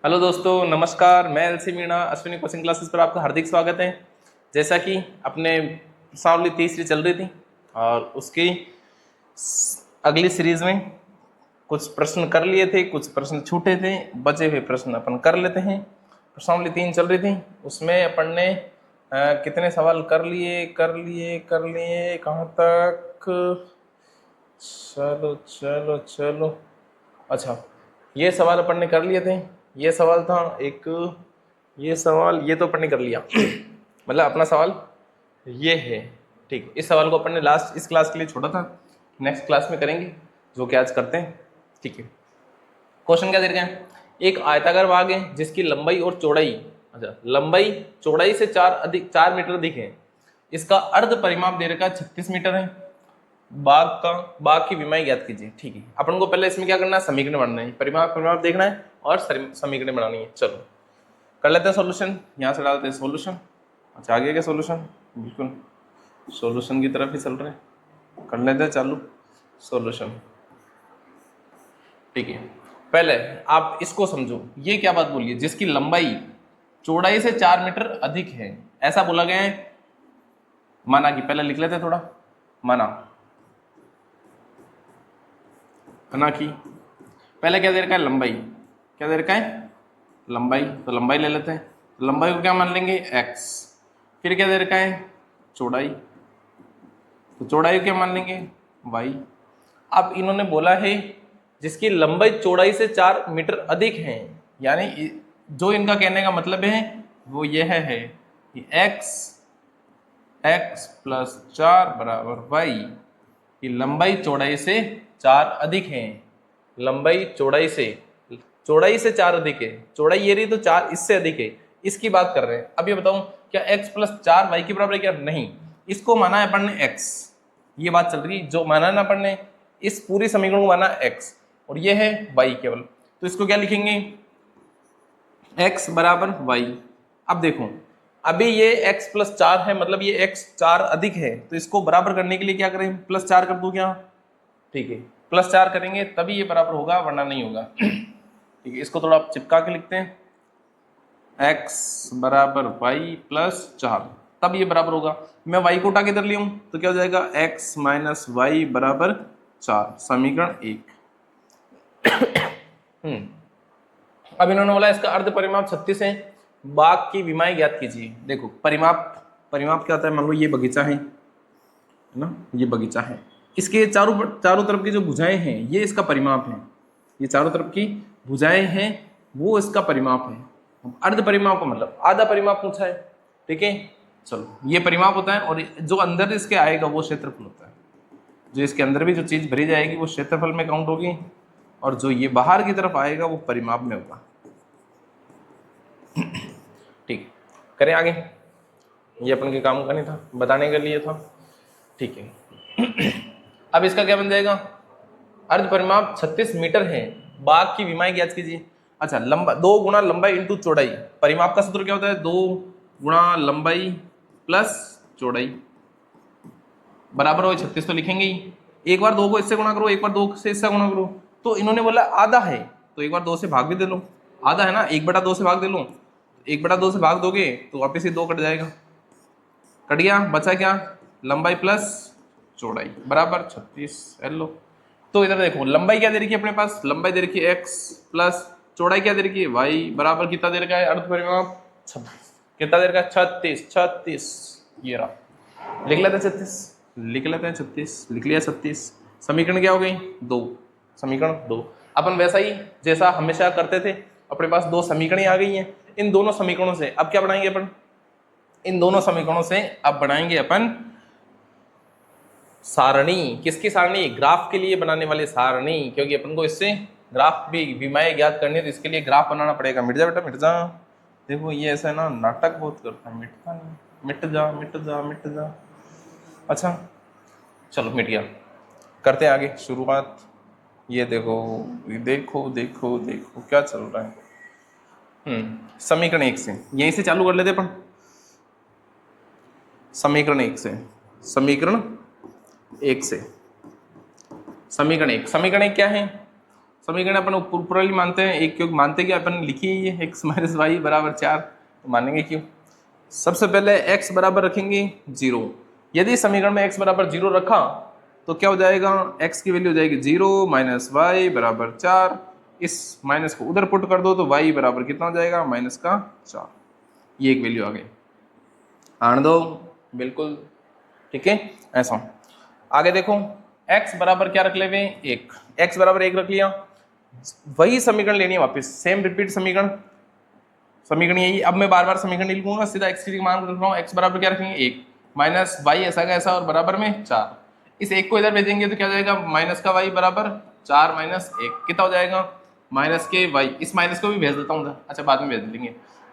Hello दोस्तों, नमस्कार। मैं LC Meena Ashwini coaching classes पर आपका हार्दिक स्वागत है। जैसा कि अपने प्रश्नावली तीसरी चल रही थी और उसकी अगली सीरीज में कुछ प्रश्न कर लिए थे, कुछ प्रश्न छूटे थे, बचे हुए प्रश्न अपन कर लेते हैं। प्रश्नावली 3 चल रही थी, उसमें अपन ने कितने सवाल कर लिए कहाँ तक? चलो चलो चलो, अच्छा, ये सवाल अपन ने कर लिए थे। ये सवाल था एक, ये तो अपन ने कर लिया मतलब अपना सवाल ये है। ठीक, इस सवाल को अपन ने लास्ट इस क्लास के लिए छोड़ा था, नेक्स्ट क्लास में करेंगे, जो कि आज करते हैं। ठीक है, क्वेश्चन क्या दे रखे हैं? एक आयताकार भाग है जिसकी लंबाई और चौड़ाई, अच्छा, लंबाई चौड़ाई से 4 मीटर अधिक है। इसका अर्ध परिमाप दे रखा है 36 मीटर है। बाघ की विमाई ज्ञात कीजिए। ठीक है, अपन को पहले इसमें क्या करना है? समीकरण बनाना है, परिमाप देखना है और समीकरण बनानी है। चलो कर लेते हैं सॉल्यूशन। यहाँ से डालते हैं सॉल्यूशन। अच्छा, आगे क्या सॉल्यूशन? बिल्कुल सॉल्यूशन की तरफ ही चल रहे हैं। कर लेते हैं चालू सॉल्यूशन। ठीक है, पहले आप इसको समझो, ये क्या बात बोलिए? जिसकी लंबाई चौड़ाई से 4 मीटर अधिक है, ऐसा बोला गया है। माना कि पहले लिख लेते हैं थोड़ा, माना कि पहले क्या दे रखा है? लंबाई। क्या दे रखा है? लंबाई। तो लंबाई ले लेते हैं। तो लंबाई को क्या मान लेंगे? x। फिर क्या दे रखा है? चौड़ाई। तो चौड़ाई को क्या मान लेंगे? y। अब इन्होंने बोला है जिसकी लंबाई चौड़ाई से 4 मीटर अधिक है, यानी जो इनका कहने का मतलब है वो यह है कि x प्लस 4 बराबर y की लंबाई चौड़ाई से 4 अधिक है। लंबाई चौड़ाई से 4 अधिक है। चौड़ाई ये रही तो 4 इससे अधिक है, इसकी बात कर रहे हैं। अब ये बताऊं, क्या x प्लस 4 y के बराबर है क्या? नहीं, इसको माना है अपन ने x। ये बात चल रही है, जो माना ना अपन ने, इस पूरी समीकरण को माना x और ये है y केवल। तो इसको क्या लिखेंगे? x बराबर y। अब देखो, अभी ये x प्लस 4 है, मतलब ये x 4 अधिक है, तो इसको बराबर करने के लिए क्या करें? प्लस 4 कर दूं क्या? ठीक है, प्लस 4 करेंगे तभी ये बराबर होगा, वरना नहीं होगा। ठीक है, इसको थोड़ा आप चिपका के लिखते हैं, x बराबर y प्लस 4, तब ये बराबर होगा। मैं y को उठा के इधर ले आऊं तो क्या हो जाएगा? x माइनस वाई बराबर 4, समीकरण 1। अब इन्होंने बोला इसका अर्ध परिमाप 36 है, बाघ की विमाई ज्ञात कीजिए। देखो, परिमाप क्या होता है? मान लो ये बगीचा है ना, ये बगीचा है, इसके चारों तरफ की जो भुजाएं हैं ये इसका परिमाप है। ये चारों तरफ की भुजाएं हैं वो इसका परिमाप है। अर्ध परिमाप का मतलब आधा परिमाप पूछा है। ठीक है, चलो, ये परिमाप होता है और जो अंदर इसके आएगा वो क्षेत्रफल होता है। जो इसके अंदर भी जो चीज भरी जाएगी वो क्षेत्रफल में काउंट होगी, और जो ये बाहर की तरफ आएगा वो परिमाप में होगा। ठीक, करें आगे। ये अपन के काम का नहीं था, बताने के लिए था। ठीक है, अब इसका क्या बन जाएगा? अर्ध परिमाप 36 मीटर है, बाघ की विमाई ज्ञात कीजिए। अच्छा, 2 गुना लंबाई इंटू चौड़ाई। परिमाप का सूत्र क्या होता है? 2 गुणा लंबाई प्लस चौड़ाई बराबर हो 36, तो लिखेंगे ही। एक बार 2 को इससे गुणा करो, एक बार 2 से इससे गुणा करो। तो इन्होंने बोला आधा है, तो एक बार 2 से भाग भी दे लो। आधा है ना, 1/2 से भाग दे लो। 1/2 से भाग दोगे तो वापस ही 2 कट जाएगा। कट गया, बचा क्या? लंबाई प्लस चौड़ाई बराबर 36। लो, तो इधर देखो, लंबाई क्या दे रखी है अपने पास? लंबाई दे रखी है x प्लस चौड़ाई क्या दे रखी है? y बराबर कितना दे रखा है? अर्ध परिमाप 26। कितना दे रखा है? 36। ये रहा, लिख लेते हैं 36, लिख लेते हैं 36, लिख लिया 36। समीकरण क्या हो गई? 2। समीकरण 2। अपन वैसा ही जैसा हमेशा करते थे, अपने पास 2 समीकरण आ गई हैं। इन दोनों समीकरणों से अब क्या बनाएंगे अपन? इन दोनों समीकरणों से अब बनाएंगे अपन सारणी। किसकी सारणी? ग्राफ के लिए बनाने वाली सारणी, क्योंकि अपन को इससे ग्राफ भी विमाएं ज्ञात करनी है, तो इसके लिए ग्राफ बनाना पड़ेगा। मिट जा बेटा, मिट जा। देखो ये ऐसा है ना, नाटक बहुत करता है, मिटता नहीं। मिट जा मिट जा मिट जा। अच्छा, चलो मिट गया। करते हैं आगे शुरुआत। ये देखो देखो देखो देखो क्या चल रहा है। समीकरण 1 से यहीं से चालू कर लेते अपन। समीकरण 1 से, समीकरण 1 से, समीकरण 1 क्या है? समीकरण अपन ऊपरली मानते हैं एक, क्योंकि मानते कि अपन लिखी है ये x माइनस वाई बराबर 4, तो मानेंगे क्यों। सबसे पहले x बराबर रखेंगे 0। यदि समीकरण में x बराबर 0 रखा तो क्या हो जाएगा, x की वैल्यू हो जाएगी 0 माइनस वाई बराबर 4। इस माइनस को उधर पुट कर दो तो y बराबर कितना हो जाएगा, माइनस का 4। ये एक वैल्यू आ गई, आने दो बिल्कुल, ठीक है। ऐसा आगे देखो, x बराबर क्या रख ले, 1, x बराबर 1 रख लिया। वही समीकरण लेनी है वापस, सेम रिपीट समीकरण यही। अब मैं बार बार समीकरण नहीं लिखूंगा, सीधा x की मान रख रहा हूँ। x बराबर क्या रखेंगे 1 माइनस वाई ऐसा का ऐसा और बराबर में 4। इस 1 को इधर भेजेंगे तो क्या हो जाएगा, माइनस का y बराबर 4 माइनस 1 कितना हो जाएगा, माइनस के y। इस माइनस को भी भेज देता हूँ, अच्छा बाद में भेज देंगे,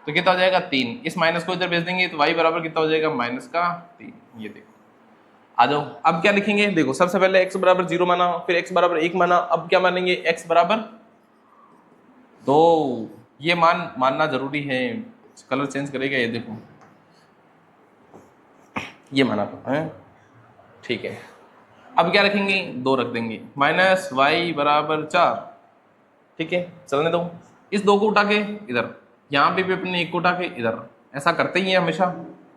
तो कितना हो जाएगा 3। इस माइनस को इधर भेज देंगे तो y बराबर कितना हो जाएगा, माइनस का 3। ये देखो आ जाओ, अब क्या लिखेंगे, देखो सबसे पहले x बराबर 0 माना, फिर x बराबर 1 माना, अब क्या मानेंगे, x बराबर 2। ये मानना जरूरी है, कलर चेंज करेगा ये देखो, ये माना है, ठीक है। अब क्या रखेंगे, 2 रख देंगे, माइनस वाई बराबर 4, ठीक है। चलने दो, इस 2 को उठा के इधर, यहाँ पे भी अपने 1 को उठा के इधर, ऐसा करते ही है हमेशा,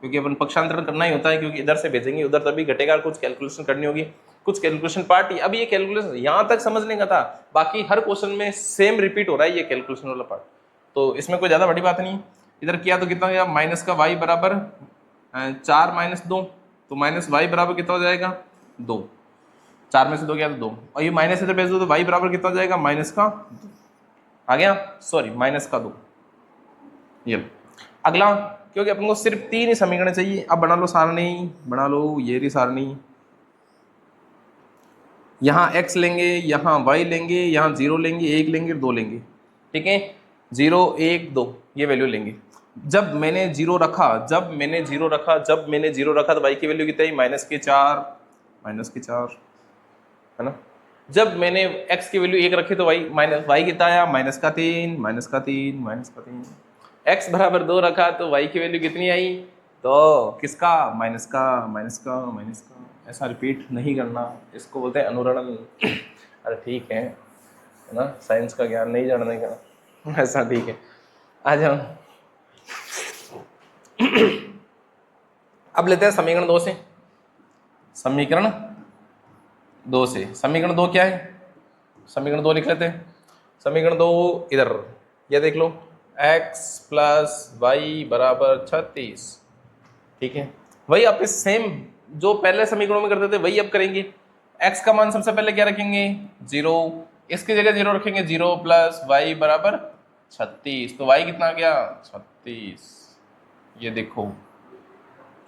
क्योंकि अपन पक्षांतरण करना ही होता है, क्योंकि इधर से भेजेंगे उधर तभी घटेगा, कुछ कैलकुलेशन करनी होगी, कुछ कैलकुलेशन पार्ट। अब ये कैलकुलेशन यहाँ तक समझने का था, बाकी हर क्वेश्चन में सेम रिपीट हो रहा है ये कैलकुलेशन वाला पार्ट, तो इसमें कोई ज्यादा बड़ी बात नहीं। इधर किया तो कितना हो गया, माइनस का वाई बराबर 4 माइनस 2, तो माइनस वाई बराबर कितना हो जाएगा 2, 4 में से 2 गया तो 2, और ये माइनस इधर भेज दो तो वाई बराबर कितना हो जाएगा, माइनस का 2 आ गया, सॉरी माइनस का 2। ये अगला, क्योंकि अपन को सिर्फ 3 ही समीकरण चाहिए। अब बना लो सारणी, बना लो ये रही सारणी, यहाँ x लेंगे, यहाँ y लेंगे, यहाँ 0 लेंगे, 1 लेंगे, 2 लेंगे, ठीक है। 0 1 2 ये वैल्यू लेंगे। जब मैंने 0 रखा तो y की वैल्यू कितनी आई, माइनस के 4 है ना। जब मैंने x की वैल्यू 1 रखी तो y कितना आया, माइनस का 3। x बराबर 2 रखा तो y की वैल्यू कितनी आई, तो किसका, माइनस का। ऐसा रिपीट नहीं करना, इसको बोलते हैं अनुरणन। अरे ठीक है ना, साइंस का ज्ञान नहीं जानने का, ऐसा ठीक है। आ जाओ, अब लेते हैं समीकरण 2 से। समीकरण 2 क्या है, समीकरण 2 लिख लेते हैं। समीकरण 2 इधर ये देख लो, x प्लस वाई बराबर 36, ठीक है। वही आप इस सेम जो पहले समीकरणों में करते थे वही अब करेंगे। x का मान सबसे पहले क्या रखेंगे, 0, इसकी जगह 0 रखेंगे, 0 प्लस वाई बराबर 36, तो y कितना आ गया 36। ये देखो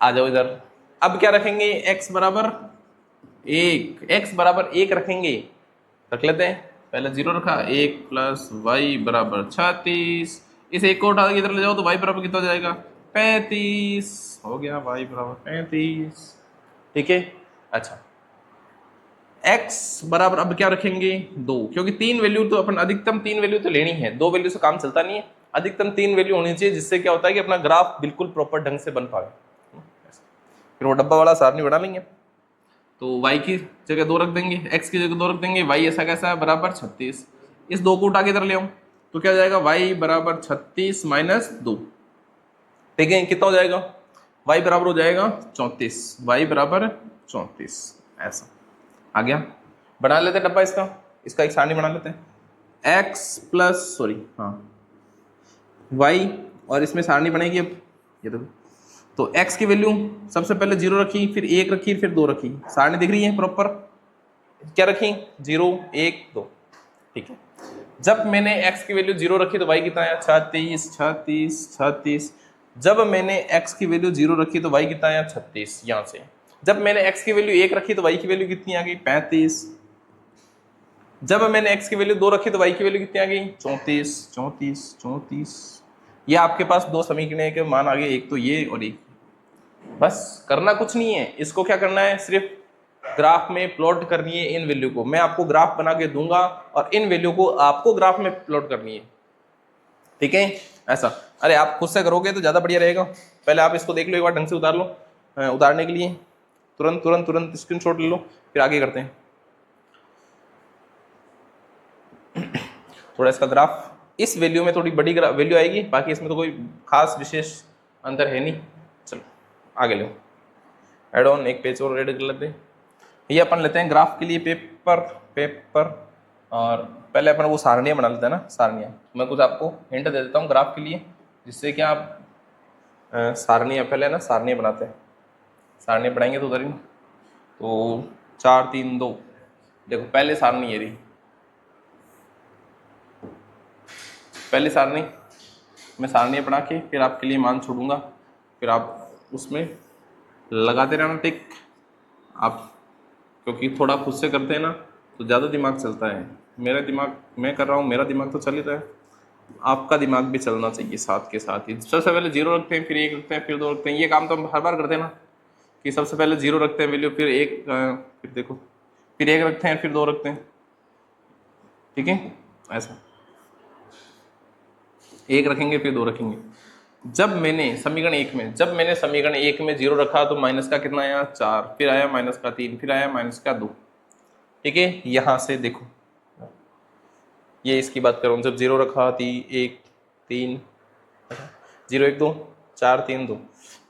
आ जाओ इधर, अब क्या रखेंगे, x बराबर 1 रखेंगे, रख लेते हैं। पहले 0 रखा, 1 प्लस वाई बराबर 36, इस 1 को उठा के इधर ले जाओ तो y बराबर कितना हो जाएगा, 35 हो गया, y बराबर 35, ठीक है। अच्छा x बराबर अब क्या रखेंगे 2, क्योंकि 3 वैल्यू तो अपन अधिकतम 3 वैल्यू तो लेनी है, 2 वैल्यू से काम चलता नहीं है, अधिकतम 3 वैल्यू होनी चाहिए, जिससे क्या होता है कि अपना ग्राफ बिल्कुल प्रॉपर ढंग से बन पाए। फिर वो डब्बा वाला सारणी बना लेंगे, तो y की जगह 2 रख देंगे, x की जगह 2 रख देंगे, y ऐसा कैसा है बराबर 36, इस 2 को उठा के इधर ले आऊं तो क्या हो जाएगा, y बराबर 36 माइनस 2, ठीक है। कितना हो जाएगा, y बराबर हो जाएगा 34, y बराबर 34, ऐसा आ गया। बना लेते हैं डब्बा इसका एक सारणी बना लेते हैं, x प्लस सॉरी हाँ y, और इसमें सारणी बनेगी। अब ये देखो, तो x की वैल्यू सबसे पहले 0 रखी, फिर 1 रखी, फिर 2 रखी, सारणी दिख रही है प्रॉपर, क्या रखी 0 1 2, ठीक है। जब मैंने x की वैल्यू 0 रखी तो y कितना आया 36। जब मैंने x की वैल्यू 0 रखी तो y कितना आया 36 यहाँ से। जब मैंने x की वैल्यू 1 रखी तो y की वैल्यू कितनी आ गई 35। जब मैंने x की वैल्यू 2 रखी तो y की वैल्यू कितनी आ गई 34। ये आपके पास 2 समीकरण के मान आ गए, एक तो ये और एक। बस करना कुछ नहीं है, इसको क्या करना है, सिर्फ ग्राफ में प्लॉट करनी है इन वैल्यू को। मैं आपको ग्राफ बना के दूंगा और इन वैल्यू को आपको ग्राफ में प्लॉट करनी है, ठीक है। ऐसा अरे आप खुद से करोगे तो ज्यादा बढ़िया रहेगा। पहले आप इसको देख लो एक बार ढंग से, उतार लो। उतारने के लिए तुरंत स्क्रीनशॉट ले लो, फिर आगे करते हैं। थोड़ा इसका ग्राफ इस वैल्यू में थोड़ी बड़ी वैल्यू आएगी, बाकी इसमें तो कोई खास विशेष अंतर है नहीं। चलो आगे लो, एड ऑन एक पेज और रेड कर लेते हैं। ये अपन लेते हैं ग्राफ के लिए पेपर और पहले अपन वो सारणियाँ बना लेते हैं ना, सारणियाँ। मैं कुछ आपको हिंट दे देता हूँ ग्राफ के लिए, जिससे कि आप सारणियाँ पहले ना सारणियाँ बनाते हैं। सारणियाँ बनाएंगे तो उधर ही तो 4 3 2 देखो पहले सारणी ये रही, पहली सारणी मैं सारणियाँ बना के फिर आपके लिए मान छोड़ूंगा, फिर आप उसमें लगाते रहना टिक। आप क्योंकि थोड़ा खुद से करते हैं ना तो ज़्यादा दिमाग चलता है। मेरा दिमाग मैं कर रहा हूँ, मेरा दिमाग तो चल ही रहा है, आपका दिमाग भी चलना चाहिए साथ के साथ ही। सबसे पहले 0 रखते हैं, फिर 1 रखते हैं, फिर 2 रखते हैं। ये काम तो हम हर बार करते हैं ना कि सबसे पहले 0 रखते हैं वैल्यू, फिर 1 फिर देखो फिर 1 रखते हैं, फिर 2 रखते हैं, ठीक है। ऐसा 1 रखेंगे फिर 2 रखेंगे। जब मैंने समीकरण 1 में 0 रखा तो माइनस का कितना आया 4, फिर आया माइनस का 3, फिर आया माइनस का 2, ठीक है। यहां से देखो ये इसकी बात कर रहा हूँ, जब 0 रखा थी 1 3 0 1 2 4 3 2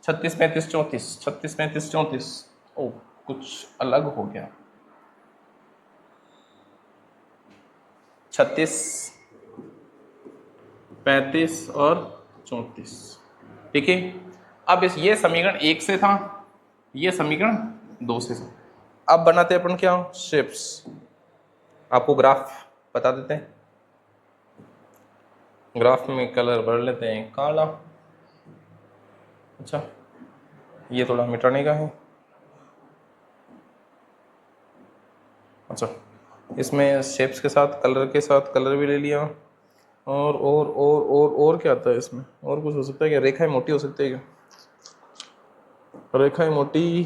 36 35 34 36 35 34 ओ कुछ अलग हो गया 36 35 और 34, ठीक है। अब इस ये समीकरण 1 से था, ये समीकरण 2 से था। अब बनाते अपन क्या शेप्स, आपको ग्राफ बता देते हैं। ग्राफ में कलर भर लेते हैं काला। अच्छा ये थोड़ा मिटाने का है। अच्छा इसमें शेप्स के साथ कलर के साथ कलर भी ले लिया। और क्या आता है इसमें, और कुछ हो सकता है क्या? रेखाएं मोटी हो सकती है क्या? रेखाएं मोटी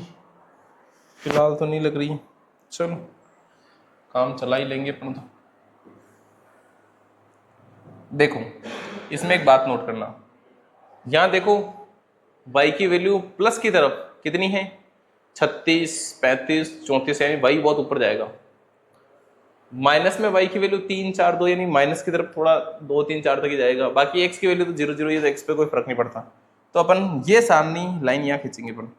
फिलहाल तो नहीं लग रही। चलो काम चला ही लेंगे अपन तो। देखो इसमें एक बात नोट करना, यहां देखो y की वैल्यू प्लस की तरफ कितनी है 36 35 34, यानी y बहुत ऊपर जाएगा। माइनस में y की वैल्यू 3 4 2, यानी माइनस की तरफ थोड़ा 2 3 4 तक ही जाएगा। बाकी x की वैल्यू तो 0 0 ही, तो x पे कोई फर्क नहीं पड़ता। तो अपन ये सामने लाइन यहाँ खींचेंगे अपन।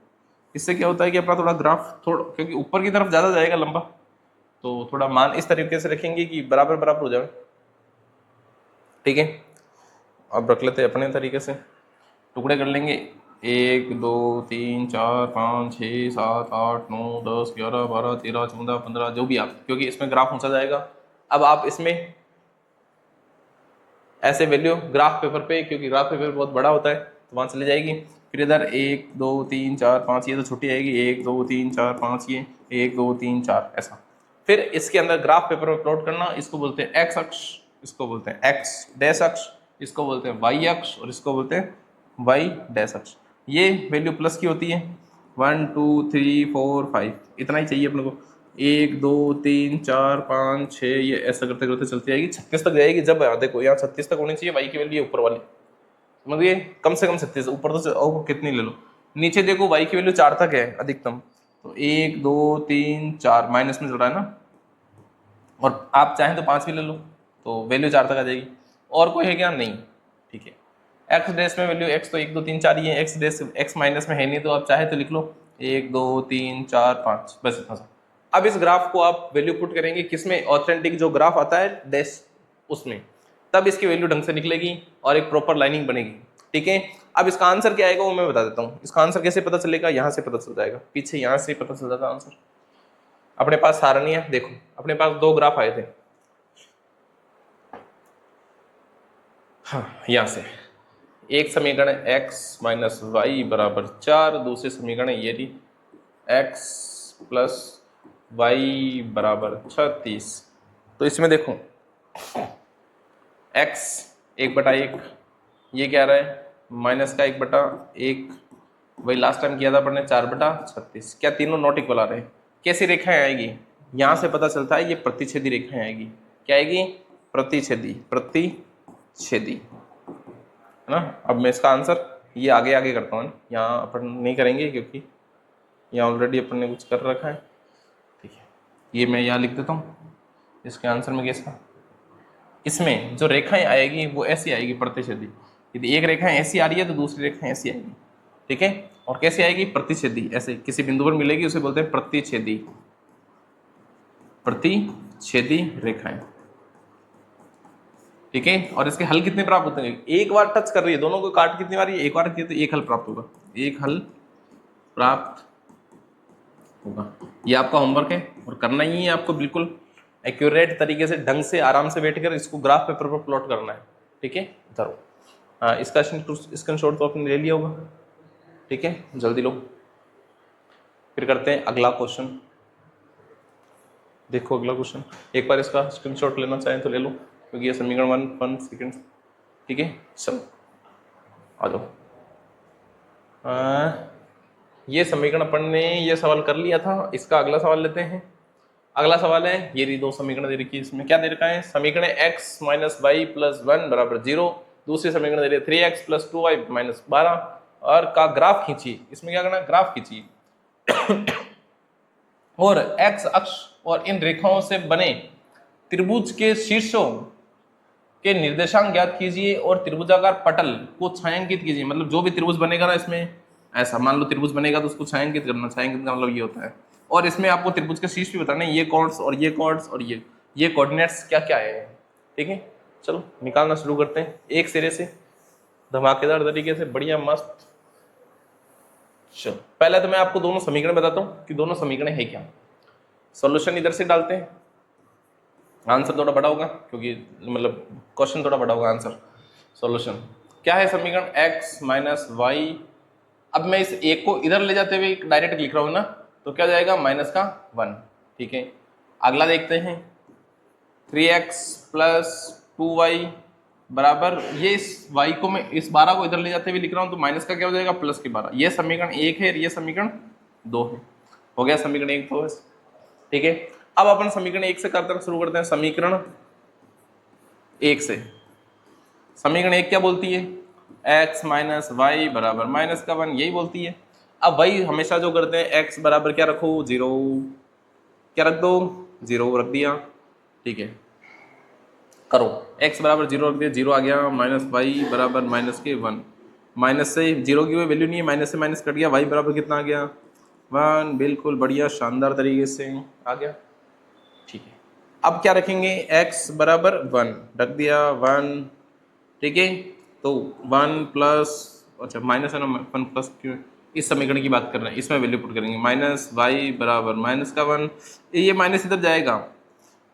इससे क्या होता है कि अपना थोड़ा ग्राफ थोड़ा, क्योंकि ऊपर की तरफ ज्यादा जाएगा लंबा, तो थोड़ा मान इस तरीके से रखेंगे कि बराबर बराबर हो जाए, ठीक है। अब रख लेते हैं अपने तरीके से, टुकड़े कर लेंगे 1 2 3 4 5 6 7 8 9 10 11 12 13 14 15, जो भी आप, क्योंकि इसमें ग्राफ ऊंचा जाएगा। अब आप इसमें ऐसे वैल्यू ग्राफ पेपर पे, क्योंकि ग्राफ पेपर बहुत बड़ा होता है तो वहां चली जाएगी। फिर इधर 1 2 3 4 5, ये तो छोटी आएगी 1 2 3 4 5, ये 1 2 3 4 ऐसा। फिर इसके अंदर ग्राफ पेपर में प्लॉट करना, इसको बोलते हैं एक्स अक्ष, इसको बोलते हैं एक्स डैश अक्ष, इसको बोलते हैं वाई अक्ष, और इसको बोलते हैं वाई डैश अक्ष। ये वैल्यू प्लस की होती है 1 2 3 4 5, इतना ही चाहिए अपने को। 1 2 3 4 5 6, ये ऐसा करते करते चलती जाएगी 36 तक जाएगी। जब देखो यहाँ 36 तक होनी चाहिए वाई की वैल्यू ऊपर वाली, समझिए कम से कम 36, ऊपर तो कितनी ले लो। नीचे देखो वाई की वैल्यू 4 तक है अधिकतम, तो 1 2 3 4 माइनस में चल रहा है ना, और आप चाहें तो 5 भी ले लो तो वैल्यू 4 तक आ जाएगी। और कोई है क्या? नहीं, ठीक है। एक्स डैश में वैल्यू एक्स तो 1 2 3 4 ही है, एक्स डैश एक्स माइनस में है नहीं, तो आप चाहे तो लिख लो 1 2 3 4 5, बस इतना सा। अब इस ग्राफ को आप वैल्यू पुट करेंगे किसमें, ऑथेंटिक जो ग्राफ आता है डैश उसमें, तब इसकी वैल्यू ढंग से निकलेगी और एक प्रॉपर लाइनिंग बनेगी, ठीक है। अब इसका आंसर क्या आएगा वो मैं बता देता हूँ। इसका आंसर कैसे पता चलेगा, यहाँ से पता चल जाएगा, पीछे यहाँ से पता चल जाता आंसर। अपने पास सारणी है, देखो अपने पास 2 ग्राफ आए थे, हाँ यहाँ से एक समीकरण x माइनस वाई बराबर 4, दूसरे समीकरण ये रही x प्लस वाई बराबर 36। तो इसमें देखो x 1/1, ये क्या रहा है माइनस का 1/1, वही लास्ट टाइम किया था अपन ने 4/36। क्या तीनों नॉट इक्वल आ रहे हैं? कैसी रेखाएं आएगी, यहां से पता चलता है ये प्रतिच्छेदी रेखाएं आएगी। क्या आएगी? प्रतिच्छेदी, प्रतिच्छेदी, है ना। अब मैं इसका आंसर ये आगे आगे करता हूँ, यहाँ अपन नहीं करेंगे क्योंकि यहाँ ऑलरेडी अपन ने कुछ कर रखा है, ठीक है। ये मैं यहाँ लिख देता हूँ इसके आंसर में कैसा इसमें जो रेखाएं आएगी वो ऐसी आएगी प्रतिच्छेदी। यदि एक रेखा ऐसी आ रही है तो दूसरी रेखा ऐसी आएगी, ठीक है। और कैसे आएगी? प्रतिच्छेदी, ऐसे किसी बिंदु पर मिलेगी, उसे बोलते हैं प्रतिच्छेदी, प्रतिच्छेदी रेखाएं, ठीक है। और इसके हल कितने प्राप्त होते हैं? एक बार टच कर रही है, दोनों को काट कितनी बार, एक बार किए तो एक हल प्राप्त होगा, एक हल प्राप्त होगा। ये आपका होमवर्क है और करना ही है आपको, बिल्कुल एक्यूरेट तरीके से, ढंग से, आराम से बैठकर इसको ग्राफ पेपर पर प्लॉट करना है, ठीक है। धरो, हाँ, इसका स्क्रीनशॉट तो आपने ले लिया होगा, ठीक है, जल्दी लो। फिर करते हैं अगला क्वेश्चन। देखो अगला क्वेश्चन, एक बार इसका स्क्रीनशॉट लेना चाहें तो ले लो, क्योंकि ये समीकरण 1 सेकेंड, ठीक है। चलो आ जाओ। ये समीकरण अपन ने ये सवाल कर लिया था, इसका अगला सवाल लेते हैं। अगला सवाल है, ये रही दो समीकरण दे रखी है, इसमें क्या दे रखा है? समीकरण x माइनस वाई प्लस 1 बराबर 0, दूसरी समीकरण दे रही है 3x प्लस 2y माइनस 12, और का ग्राफ खींचिए। इसमें क्या करना? ग्राफ खींचिए और x अक्ष और इन रेखाओं से बने त्रिभुज के शीर्षों के निर्देशांक ज्ञात कीजिए और त्रिभुजाकार पटल को छायांकित कीजिए। मतलब जो भी त्रिभुज बनेगा ना इसमें, ऐसा मान लो त्रिभुज बनेगा तो उसको छायांकित करना, छायांकित का मतलब ये होता है। और इसमें आपको त्रिभुज के शीर्ष भी बताना है, ये कॉर्ड्स और ये कॉर्ड्स और ये कोऑर्डिनेट्स क्या क्या है, ठीक है। चलो निकालना शुरू करते हैं एक सिरे से, धमाकेदार तरीके से, बढ़िया मस्त। चलो पहले तो मैं आपको दोनों समीकरण बताता हूँ कि दोनों समीकरण है क्या। सॉल्यूशन इधर से डालते हैं, आंसर थोड़ा बड़ा होगा, क्योंकि मतलब क्वेश्चन थोड़ा बड़ा होगा आंसर। सॉल्यूशन क्या है? समीकरण x माइनस वाई, अब मैं इस एक को इधर ले जाते हुए डायरेक्ट लिख रहा हूं ना, तो क्या जाएगा? माइनस का 1, ठीक है। अगला देखते हैं, 3x प्लस 2y बराबर, ये इस y को मैं इस 12 को इधर ले जाते हुए लिख रहा हूं, तो माइनस का क्या हो जाएगा? प्लस के 12। ये समीकरण 1 है, ये समीकरण 2 है। हो गया समीकरण 1 2 है, ठीक है। अब अपन समीकरण 1 से करते शुरू करते हैं। समीकरण 1 से, समीकरण 1 क्या बोलती है? x माइनस वाई बराबर माइनस का 1, यही बोलती है। अब वही हमेशा जो करते हैं, x बराबर क्या रखो? 0, क्या रख दो? 0 रख दिया, ठीक है। करो, x बराबर 0 रख दिया, 0 आ गया, माइनस वाई बराबर माइनस के 1, माइनस से 0 की कोई वैल्यू नहीं है, माइनस से माइनस कट गया, y बराबर कितना आ गया? 1, बिल्कुल बढ़िया शानदार तरीके से आ गया, ठीक है। अब क्या रखेंगे? x बराबर 1 रख दिया, 1, ठीक है। तो 1 प्लस, अच्छा माइनस है ना, 1 प्लस क्यों, इस समीकरण की बात कर रहे हैं, इसमें वैल्यू पुट करेंगे। माइनस वाई बराबर माइनस का 1, ये माइनस इधर जाएगा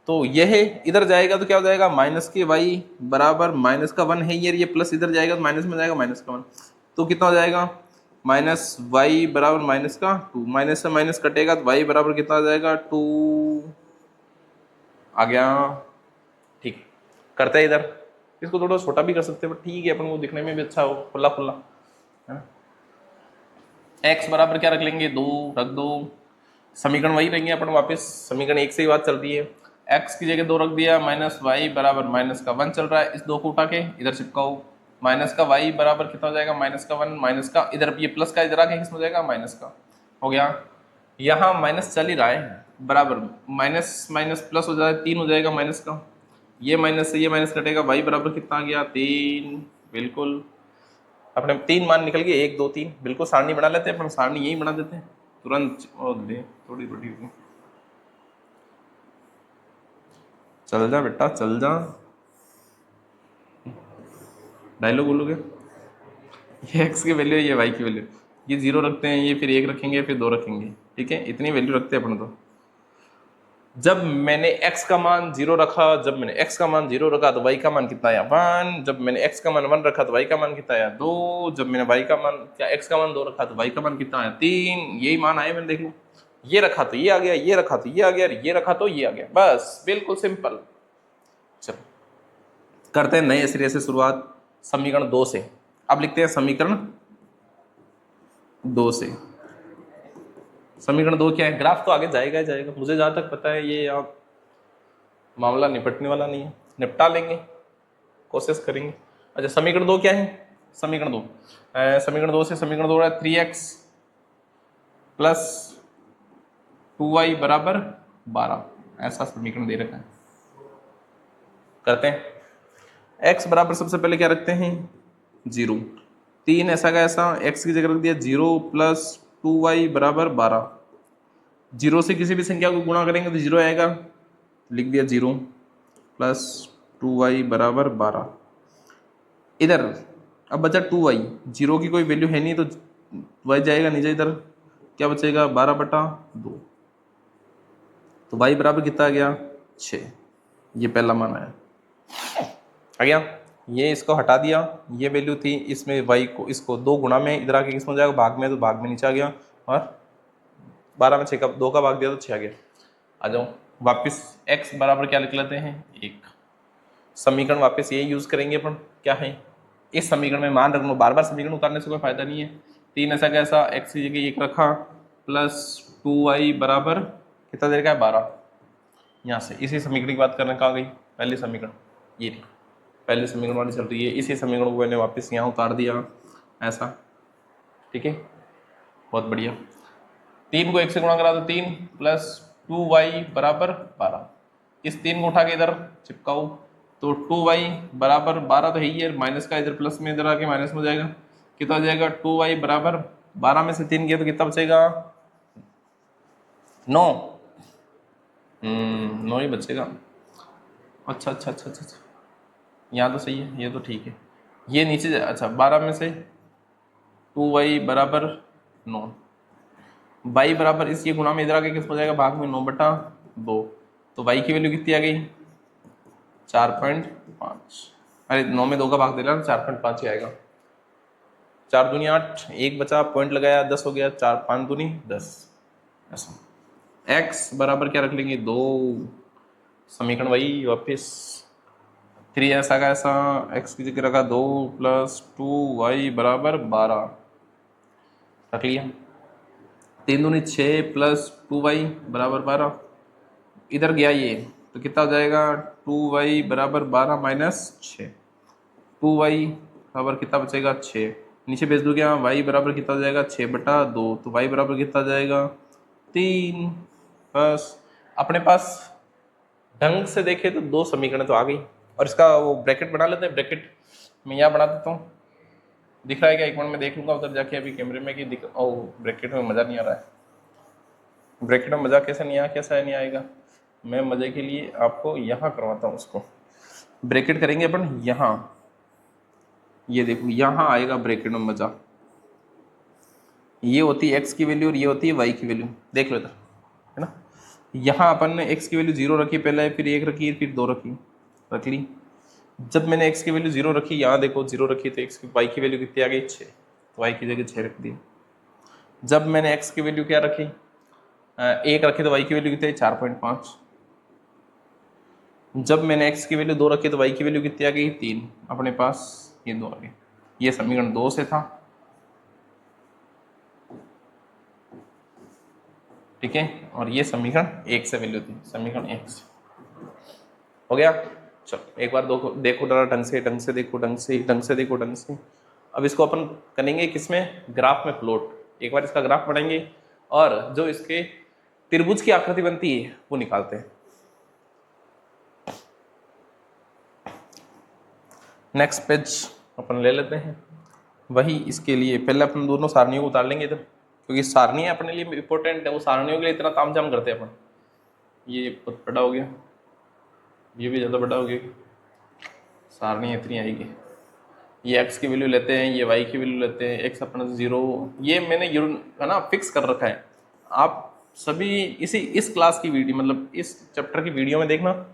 तो यह इधर जाएगा तो क्या हो जाएगा? माइनस के वाई बराबर माइनस का 1 है, ये प्लस इधर जाएगा तो माइनस में जाएगा माइनस का 1, तो कितना हो जाएगा? माइनस वाई बराबर माइनस का 2, माइनस से माइनस कटेगा तो वाई बराबर कितना आ जाएगा? 2 आ गया, ठीक। करते हैं इधर, इसको थोड़ा छोटा भी कर सकते हैं, ठीक है, अपन को दिखने में भी अच्छा हो, खुला खुला है ना। x बराबर क्या रख लेंगे? 2 रख दो, समीकरण वही रहेंगे अपन वापस, समीकरण 1 से ही बात चलती है। x की जगह 2 रख दिया, माइनस वाई बराबर माइनस का 1 चल रहा है, इस 2 को उठा के इधर चिपकाओ, माइनस का y बराबर कितना हो जाएगा? माइनस का 1, माइनस का इधर ये प्लस का इधर आके किस हो जाएगा? माइनस का, हो गया। यहाँ माइनस चल ही रहा है, बराबर माइनस माइनस प्लस हो जाएगा, 3 हो जाएगा माइनस का, ये माइनस से ये माइनस कटेगा, y बराबर कितना आ गया? 3, बिल्कुल अपने 3 मान निकल गए, 1 2 3, बिल्कुल सारणी बना लेते हैं अपन, सारणी यही बना देते हैं तुरंत। और दे थोड़ी बड़ी होगी, चल जा बेटा चल जा, डायलॉग बोलोगे। ये x की वैल्यू है, ये y की वैल्यू, ये 0 रखते हैं, ये फिर 1 रखेंगे, फिर 2 रखेंगे, ठीक है, इतनी वैल्यू रखते हैं अपन तो। जब मैंने x का मान 0 रखा, जब मैंने x का मान 0 रखा तो y का मान कितना आया? 1, जब मैंने x का मान 1 रखा तो y का मान कितना आया? 2, जब मैंने y का मान क्या x का मान 2 रखा तो y का मान कितना आया? 3, यही मान आए, मैंने देख लो, ये रखा तो ये आ गया, ये रखा तो ये आ गया, ये रखा तो ये आ गया, बस बिल्कुल सिंपल। चलो करते हैं नए सिरे से शुरुआत, समीकरण 2 से। अब लिखते हैं समीकरण 2 से। समीकरण 2 क्या है? ग्राफ तो आगे जाएगा ही जाएगा, मुझे जहां तक पता है ये आप मामला निपटने वाला नहीं है, निपटा लेंगे, कोशिश करेंगे। अच्छा समीकरण 2 क्या है? समीकरण 2, समीकरण 2 से समीकरण 2 है 3x प्लस 2y बराबर 12, ऐसा समीकरण दे रखा है। करते हैं, x बराबर सबसे पहले क्या रखते हैं 0, 3 ऐसा का ऐसा x की जगह रख दिया 0 प्लस 2y बराबर 12। 0 से किसी भी संख्या को गुणा करेंगे तो 0 आएगा, लिख दिया 0 प्लस 2y बराबर 12। इधर अब बचा 2y, 0 की कोई वैल्यू है नहीं तो y जाएगा नीचे, इधर क्या बचेगा 12/2, तो y बराबर कितना आ गया 6। ये पहला मान आया, आ गया। ये इसको हटा दिया, ये वैल्यू थी इसमें y को, इसको 2 गुणा में इधर आके किस में हो जाएगा भाग में, तो भाग में नीचे आ गया, और 12 में 6 का 2 का भाग दिया तो 6 आ गया। आ जाओ वापस x बराबर क्या लिख लेते हैं 1। समीकरण वापस ये यूज करेंगे अपन, क्या है इस समीकरण में मान रखना, बार बार समीकरण उतारने से कोई फायदा नहीं है। 3 ऐसा कैसा x की जगह 1 रखा प्लस 2y बराबर कितना देर का है 12। यहाँ से इसी समीकरण की बात करने कहाँ गई पहली समीकरण, ये नहीं पहले समीकरण वाली चल रही है, इसी समीकरण को मैंने वापस यहाँ उतार दिया ऐसा, ठीक है बहुत बढ़िया। 3 को 1 से गुणा करा तो 3 प्लस 2y बराबर 12, इस 3 को उठा के इधर चिपकाओ तो 2y बराबर 12 तो है ही है, माइनस का इधर प्लस में इधर आके माइनस में हो जाएगा, कितना हो जाएगा 2y बराबर 12 में से 3 किया तो कितना बचेगा 9। 9 ही बचेगा। अच्छा अच्छा अच्छा अच्छा अच्छा, यहाँ तो सही है, ये तो ठीक है, ये नीचे अच्छा 12 में से 2y बराबर 9, y बराबर इस ये गुणा में इधर आके किस हो जाएगा भाग में 9/2, तो y की वैल्यू कितनी आ गई 4.5। अरे 9 में 2 का भाग दे रहा ना 4.5 ही आएगा। 4 दूनी 8, 1 बचा पॉइंट लगाया 10 हो गया, 4 5 दूनी 10 ऐसा। x बराबर क्या रख लेंगे 2, समीकरण वही वापिस 3 ऐसा का ऐसा x की जगह रखा 2 प्लस 2y बराबर 12 रख लिया, 3 दूनी 6 प्लस 2y बराबर 12, इधर गया ये तो कितना हो जाएगा 2y बराबर 12 माइनस 6, 2y बराबर कितना बचेगा 6, नीचे भेज दूँ क्या y बराबर कितना हो जाएगा 6/2, तो y बराबर कितना हो जाएगा 3। बस अपने पास ढंग से देखे तो 2 समीकरण तो आ गई, और इसका वो ब्रैकेट बना लेते हैं, ब्रैकेट मैं यहाँ बना देता हूँ, दिख रहा है क्या एक मिनट में देख लूँगा उधर जाके अभी कैमरे में कि दिख, ओ ब्रैकेट में मज़ा नहीं आ रहा है, ब्रैकेट में मज़ा कैसे नहीं आया, कैसा नहीं आएगा, मैं मज़े के लिए आपको यहाँ करवाता हूँ उसको। ब्रैकेट करेंगे अपन यहाँ, ये देखो यहाँ आएगा ब्रैकेट में मज़ा, ये होती है x की वैल्यू और ये होती है y की वैल्यू, देख लो इधर है ना। यहाँ अपन ने x की वैल्यू 0 रखी पहले, फिर 1 रखी, फिर 2 रखी, रख ली। जब मैंने x की वैल्यू 0 रखी, यहाँ देखो 0 रखी तो x की y की वैल्यू कितनी आ गई 6, तो y की जगह 6 रख दी। जब मैंने x की वैल्यू क्या रखी 1 रखी तो y की वैल्यू कितनी है 4.5। जब मैंने x की वैल्यू 2 रखी तो y की वैल्यू कितनी आ गई 3, अपने पास ये 2 आ गए। ये समीकरण 2 से था, ठीक है, और ये समीकरण 1 से वैल्यू थी, समीकरण 1 से हो गया। चलो एक बार देखो जरा ढंग से देखो, ढंग से देखो ढंग से। अब इसको अपन करेंगे किसमें ग्राफ में प्लॉट, एक बार इसका ग्राफ बनाएंगे और जो इसके त्रिभुज की आकृति बनती है वो निकालते हैं। नेक्स्ट पेज अपन ले लेते हैं, वही इसके लिए पहले अपन दोनों सारणियों को उतार लेंगे इधर, क्योंकि सारणी अपने लिए इंपॉर्टेंट है, वो सारणियों के लिए इतना तामझाम करते हैं अपन। ये बहुत बड़ा हो गया, ये भी ज़्यादा बड़ा हो गया, सारणी इतनी आएगी। ये x की वैल्यू लेते हैं, ये y की वैल्यू लेते हैं, x अपना 0, ये मैंने है ना फिक्स कर रखा है। आप सभी इस क्लास की वीडियो मतलब इस चैप्टर की वीडियो में देखना,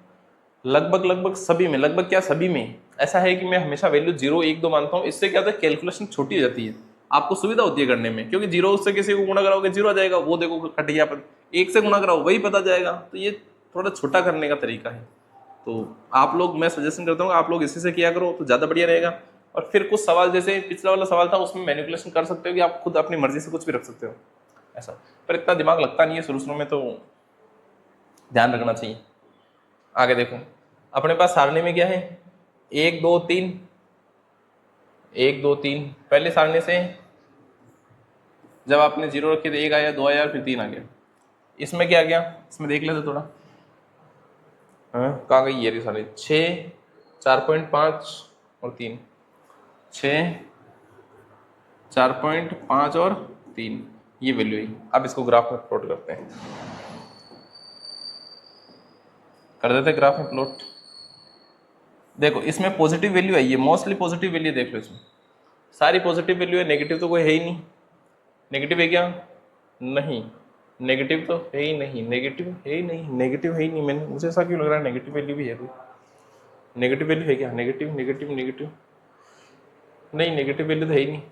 लगभग सभी में, लगभग क्या सभी में ऐसा है कि मैं हमेशा वैल्यू 0 1 2 मानता हूँ। इससे क्या होता है कैलकुलेशन छोटी हो जाती है, आपको सुविधा होती है करने में, क्योंकि 0 से किसी को गुणा कराओगे 0 आ जाएगा, वो देखो कट गया, 1 से गुणा कराओ वही पता जाएगा, तो ये थोड़ा छोटा करने का तरीका है। तो आप लोग, मैं सजेशन करता हूँ आप लोग इसी से किया करो तो ज़्यादा बढ़िया रहेगा। और फिर कुछ सवाल जैसे पिछला वाला सवाल था उसमें मैनिपुलेशन कर सकते हो कि आप खुद अपनी मर्जी से कुछ भी रख सकते हो ऐसा, पर इतना दिमाग लगता नहीं है शुरू में, तो ध्यान रखना चाहिए। आगे देखो अपने पास सारणी में क्या है 1 2 3, 1 2 3, पहले सारणी से जब आपने 0 रखी तो 1 आया, 2 आया, फिर 3 आ गया। इसमें क्या आ गया, इसमें देख लेते थोड़ा, कहाँ गई ये रही सारणी 6 4.5 और 3, 6, 4.5 और 3, ये वैल्यू है। अब इसको ग्राफ में प्लॉट करते हैं, कर देते ग्राफ में प्लॉट। देखो इसमें पॉजिटिव वैल्यू है, ये मोस्टली पॉजिटिव वैल्यू देख लो, इसमें सारी पॉजिटिव वैल्यू है, नेगेटिव तो कोई है ही नहीं। नेगेटिव है क्या? नहीं, नेगेटिव तो है ही नहीं, नेगेटिव है ही नहीं, नेगेटिव है ही नहीं। मैंने, मुझे ऐसा क्यों लग रहा है नेगेटिव वैल्यू भी है कोई? नेगेटिव वैल्यू है क्या? नेगेटिव नेगेटिव नेगेटिव, नहीं नेगेटिव वैल्यू तो है ही नहीं।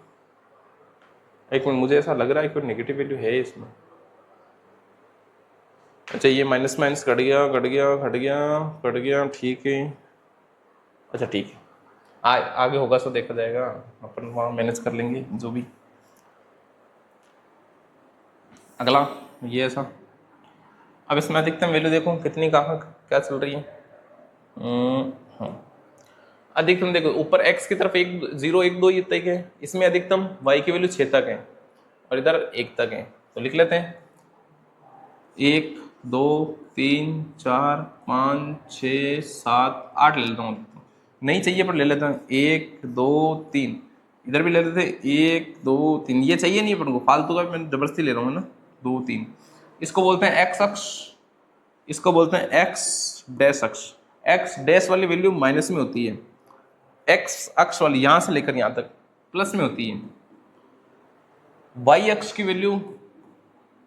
एक मिनट, मुझे ऐसा लग रहा है कोई नेगेटिव वैल्यू है इसमें। अच्छा ये माइनस माइनस कट गया, कट गया, कट गया, कट गया, ठीक है। अच्छा ठीक है, आगे होगा तो देखा जाएगा, अपन वहाँ मैनेज कर लेंगे जो भी। अगला ये ऐसा, अब इसमें अधिकतम वैल्यू देखो कितनी, कहाँ क्या चल रही है। हाँ, अधिकतम देखो ऊपर x की तरफ 0 1 2 ये तक है, इसमें अधिकतम y की वैल्यू 6 तक है और इधर 1 तक है। तो लिख लेते हैं 1 2 3 4 5 6 7 8 ले लेता हूँ, नहीं चाहिए पर ले लेता हूँ। 1 2 3, इधर भी ले लेते हैं 1 2 3, ये चाहिए नहीं अपन को, फालतू का मैं जबरदस्ती ले रहा हूँ ना। 2 3, इसको बोलते हैं x अक्ष, इसको बोलते हैं x डैश अक्ष। x डैश वाली वैल्यू माइनस में होती है, x अक्ष वाली यहां से लेकर यहां तक प्लस में होती है। y अक्ष की वैल्यू,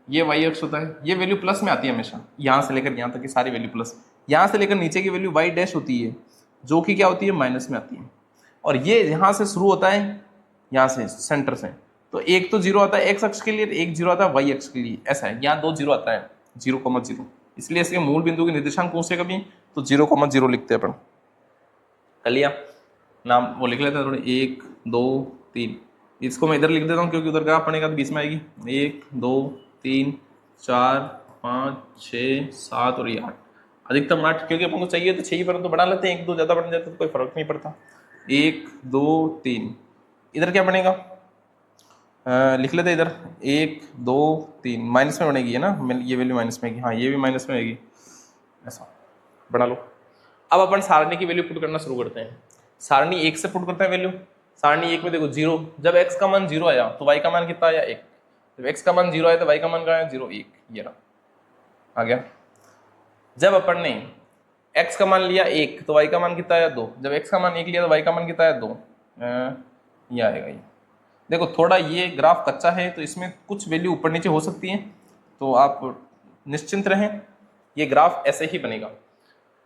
ये y अक्ष होता है, ये वैल्यू प्लस में आती है हमेशा, यहां से लेकर यहां तक की सारी वैल्यू प्लस। यहां से लेकर नीचे की वैल्यू y डैश होती है, जो कि क्या होती है, माइनस में आती है। और ये यहां से शुरू होता है, यहां से सेंटर से, तो एक तो जीरो आता है x अक्ष के लिए, एक जीरो आता है y अक्ष के लिए, ऐसा है। यहाँ 2 जीरो आता है, 0,0, इसलिए इसके मूल बिंदु के निर्देशांक पूछे कभी तो 0,0 लिखते हैं अपन। कर लिया नाम, वो लिख लेते हैं थोड़े, 1 2 3, इसको मैं इधर लिख देता हूँ क्योंकि उधर ग्राफ पड़ेगा तो बीच में आएगी। 1 2 3 4 5 6 7 और ये 8, अधिकतम 8, क्योंकि अपन को चाहिए तो 6 पर तो बढ़ा लेते हैं, 1 2 ज़्यादा बढ़ जाता तो कोई फर्क नहीं पड़ता। 1 2 3, इधर क्या बनेगा, लिख लेते इधर 1 2 3, माइनस में बनेगी है ना, ये वैल्यू माइनस में आएगी, हाँ ये भी माइनस में आएगी, ऐसा बना लो। अब अपन सारणी की वैल्यू पुट करना शुरू करते हैं। सारणी 1 से पुट करते हैं वैल्यू। सारणी 1 में देखो 0, जब x का मान 0 आया तो y का मान कितना आया, 1। जब x का मान 0 आया तो y का मान क्या आया, 0 1, ये रहा आ गया। जब अपन ने x का मान लिया 1 तो y का मान कितना आया, 2। जब x का मान 1 लिया तो y का मान कितना आया, 2, ये आएगा ये। देखो थोड़ा ये ग्राफ कच्चा है तो इसमें कुछ वैल्यू ऊपर नीचे हो सकती है, तो आप निश्चिंत रहें, ये ग्राफ ऐसे ही बनेगा।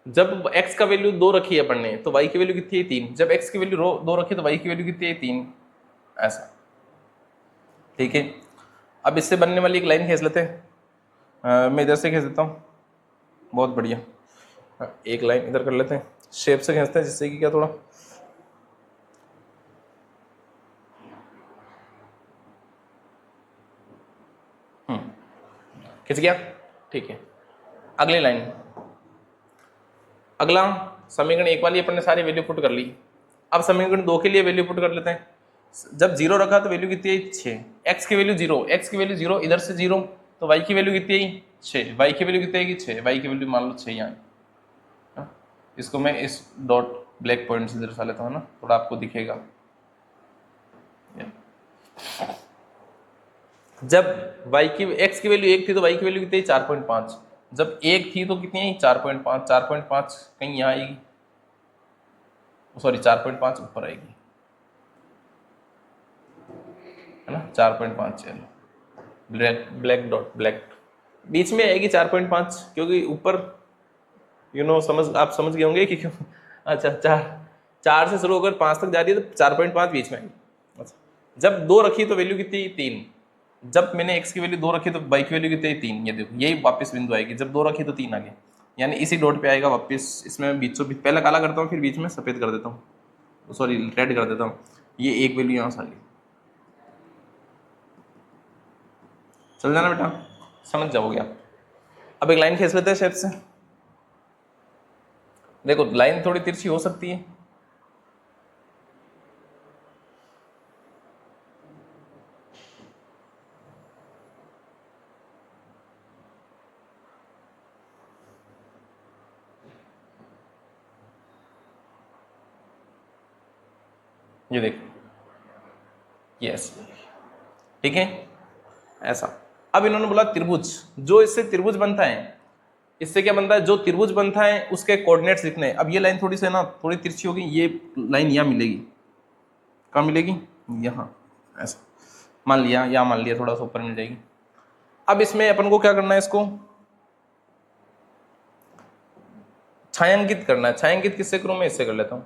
जब x का वैल्यू 2 रखी है अपन ने तो y की वैल्यू कितनी है, 3। जब x की वैल्यू 2 रखी है तो y की वैल्यू कितनी है, 3, ऐसा। ठीक है, अब इससे बनने वाली एक लाइन खींच लेते हैं। मैं इधर से खींच देता हूँ, बहुत बढ़िया। एक लाइन इधर कर लेते हैं, शेप से खींचते हैं जिससे कि क्या थोड़ा खिंच गया। ठीक है, अगली लाइन, अगला समीकरण 1 वाली अपन ने सारी वैल्यू पुट कर ली। अब समीकरण 2 के लिए वैल्यू पुट कर लेते हैं। जब 0 रखा तो वैल्यू कितनी है, 6। x की वैल्यू 0, x की वैल्यू 0, इधर से 0, तो y की वैल्यू कितनी है, 6। y की वैल्यू कितनी है, 6। y की वैल्यू मान लो 6 यहाँ। इसको मैं इस डॉट ब्लैक पॉइंट से दर्शा लेता हूँ ना, थोड़ा आपको दिखेगा। जब y की x की वैल्यू 1 थी तो y की वैल्यू कितनी है, 4.5। जब 1 थी तो कितनी है, 4.5। 4.5 कहीं यहाँ आएगी, सॉरी 4.5 ऊपर आएगी, है ना, 4.5। चलो ब्लैक डॉट, ब्लैक बीच में आएगी 4.5, क्योंकि ऊपर समझ, आप समझ गए होंगे कि क्यों। अच्छा 4 से शुरू होकर 5 तक जा रही है तो 4.5 बीच में आएगी। अच्छा, जब 2 रखी तो वैल्यू कितनी, 3। जब मैंने x की वैल्यू 2 रखी तो y की वैल्यू कितनी, 3। ये देखो यही वापस बिंदु आएगी, जब 2 रखी तो 3 आ गया, यानी इसी डॉट पे आएगा वापस। इसमें बीचों बीच पहला काला करता हूँ, फिर बीच में सफेद कर देता हूँ, सॉरी रेड कर देता हूँ। ये एक वैल्यू यहाँ से आ गई, चल जाना बेटा, समझ जाओगे आप। अब एक लाइन खींच लेते हैं शेप से। देखो लाइन थोड़ी तिरछी हो सकती है, ये देखो, ये ऐसे, ठीक है, ऐसा। अब इन्होंने बोला त्रिभुज, जो इससे त्रिभुज बनता है, इससे क्या बनता है, जो त्रिभुज बनता है उसके कोऑर्डिनेट्स लिखने हैं। अब ये लाइन थोड़ी सी ना थोड़ी तिरछी होगी, ये लाइन यहाँ मिलेगी, कहाँ मिलेगी, यहाँ, ऐसा मान लिया, यहाँ मान लिया, थोड़ा सा ऊपर मिल जाएगी। अब इसमें अपन को क्या करना है, इसको छायांकित करना है। छायांकित किससे करूं, मैं इससे कर लेता हूं,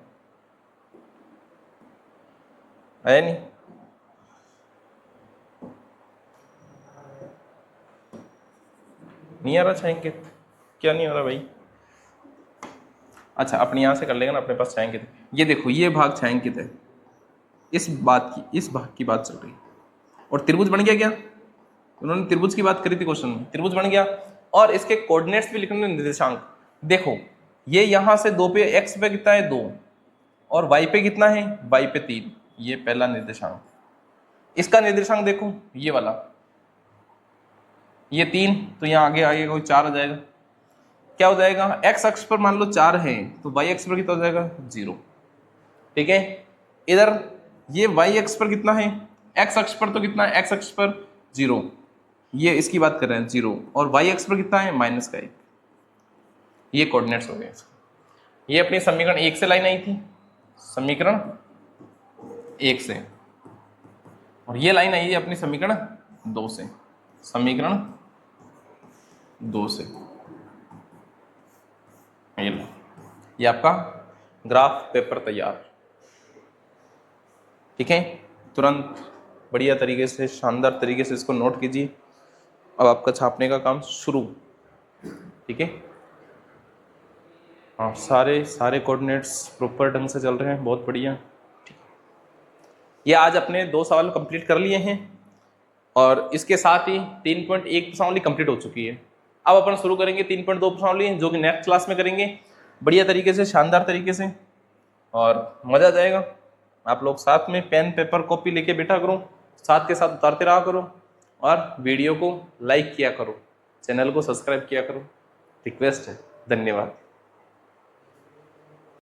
है नहीं, नहीं आ रहा छायांकित, क्या नहीं हो रहा भाई। अच्छा, अपने यहां से कर लेगा ना, अपने पास छायांकित। ये देखो, ये भाग छायांकित है, इस भाग की बात चल रही है। और त्रिभुज बन गया क्या, उन्होंने त्रिभुज की बात करी थी क्वेश्चन में, त्रिभुज बन गया। और इसके कोऑर्डिनेट्स भी लिखने, निर्देशांक देखो, ये यहां से 2 पे, एक्स पे कितना है 2, और वाई पे कितना है, वाई पे 3, ये पहला निर्देशांक। इसका निर्देशांक देखो, ये वाला, ये 3, तो यहाँ आगे आगे कोई 4 आ जाएगा। क्या हो जाएगा, एक्स अक्ष पर मान लो 4 है, तो वाई अक्ष पर कितना हो जाएगा 0, ठीक है। इधर ये वाई अक्ष पर कितना है, एक्स अक्ष पर तो कितना है, एक्स अक्ष पर 0, ये इसकी बात कर रहे हैं 0, और वाई अक्ष पर कितना है -1, ये कोऑर्डिनेट्स हो गए। ये अपनी समीकरण 1 से लाइन आई थी, समीकरण 1 से, और ये लाइन आई है अपनी समीकरण 2 से, समीकरण 2 से। ये आपका ग्राफ पेपर तैयार, ठीक है। तुरंत बढ़िया तरीके से, शानदार तरीके से इसको नोट कीजिए। अब आपका छापने का काम शुरू, ठीक है। हाँ, सारे कोऑर्डिनेट्स प्रॉपर ढंग से चल रहे हैं, बहुत बढ़िया। ये आज अपने 2 सवाल कंप्लीट कर लिए हैं, और इसके साथ ही 3.1 प्रश्नावली कंप्लीट हो चुकी है। अब अपन शुरू करेंगे 3.2 प्रश्नावली, जो कि नेक्स्ट क्लास में करेंगे बढ़िया तरीके से, शानदार तरीके से, और मजा आ जाएगा। आप लोग साथ में पेन पेपर कॉपी लेके बैठा करो, साथ के साथ उतारते रहा करो, और वीडियो को लाइक किया करो, चैनल को सब्सक्राइब किया करो, रिक्वेस्ट है। धन्यवाद।